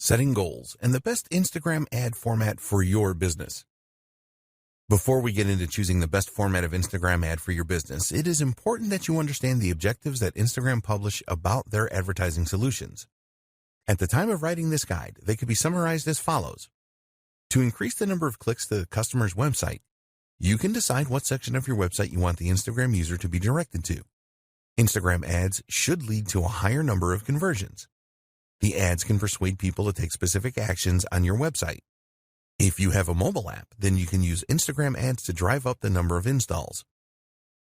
setting goals, and the best Instagram ad format for your business. Before we get into choosing the best format of Instagram ad for your business, it is important that you understand the objectives that Instagram publish about their advertising solutions. At the time of writing this guide, they could be summarized as follows. To increase the number of clicks to the customer's website, you can decide what section of your website you want the Instagram user to be directed to. Instagram ads should lead to a higher number of conversions. The ads can persuade people to take specific actions on your website. If you have a mobile app, then you can use Instagram ads to drive up the number of installs.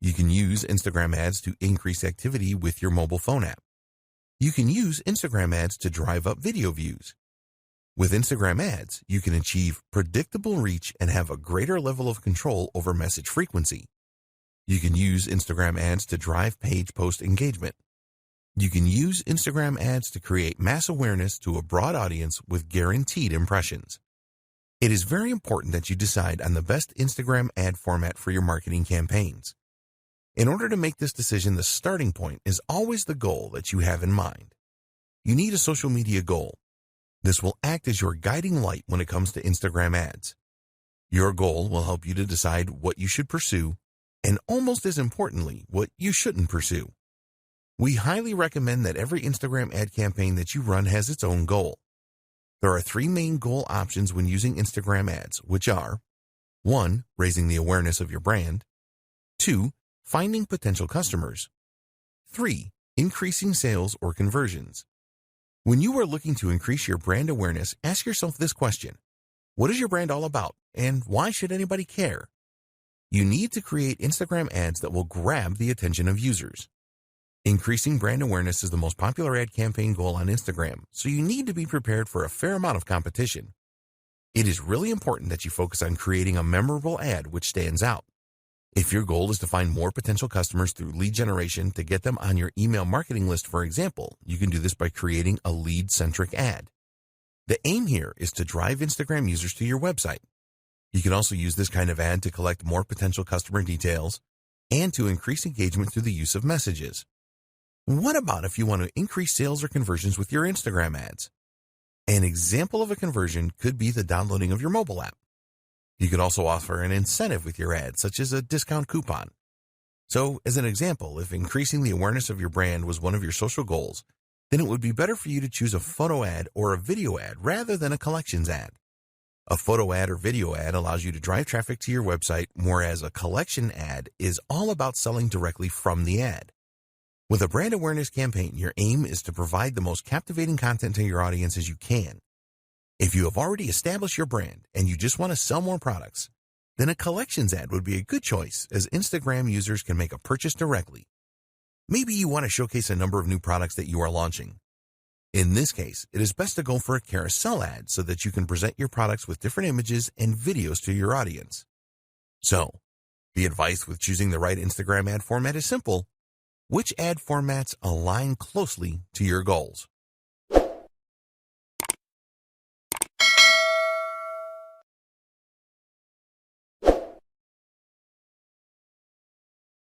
You can use Instagram ads to increase activity with your mobile phone app. You can use Instagram ads to drive up video views. With Instagram ads, you can achieve predictable reach and have a greater level of control over message frequency. You can use Instagram ads to drive page post engagement. You can use Instagram ads to create mass awareness to a broad audience with guaranteed impressions. It is very important that you decide on the best Instagram ad format for your marketing campaigns. In order to make this decision, the starting point is always the goal that you have in mind. You need a social media goal. This will act as your guiding light when it comes to Instagram ads. Your goal will help you to decide what you should pursue, and almost as importantly, what you shouldn't pursue. We highly recommend that every Instagram ad campaign that you run has its own goal. There are three main goal options when using Instagram ads, which are 1. Raising the awareness of your brand. 2. Finding potential customers. 3. Increasing sales or conversions. When you are looking to increase your brand awareness, ask yourself this question. What is your brand all about, and why should anybody care? You need to create Instagram ads that will grab the attention of users. Increasing brand awareness is the most popular ad campaign goal on Instagram, so you need to be prepared for a fair amount of competition. It is really important that you focus on creating a memorable ad which stands out. If your goal is to find more potential customers through lead generation to get them on your email marketing list, for example, you can do this by creating a lead-centric ad. The aim here is to drive Instagram users to your website. You can also use this kind of ad to collect more potential customer details and to increase engagement through the use of messages. What about if you want to increase sales or conversions with your Instagram ads? An example of a conversion could be the downloading of your mobile app. You could also offer an incentive with your ad, such as a discount coupon. So, as an example, if increasing the awareness of your brand was one of your social goals, then it would be better for you to choose a photo ad or a video ad rather than a collections ad. A photo ad or video ad allows you to drive traffic to your website, whereas a collection ad is all about selling directly from the ad. With a brand awareness campaign, your aim is to provide the most captivating content to your audience as you can. If you have already established your brand and you just want to sell more products, then a collections ad would be a good choice as Instagram users can make a purchase directly. Maybe you want to showcase a number of new products that you are launching. In this case, it is best to go for a carousel ad so that you can present your products with different images and videos to your audience. So, the advice with choosing the right Instagram ad format is simple. Which ad formats align closely to your goals?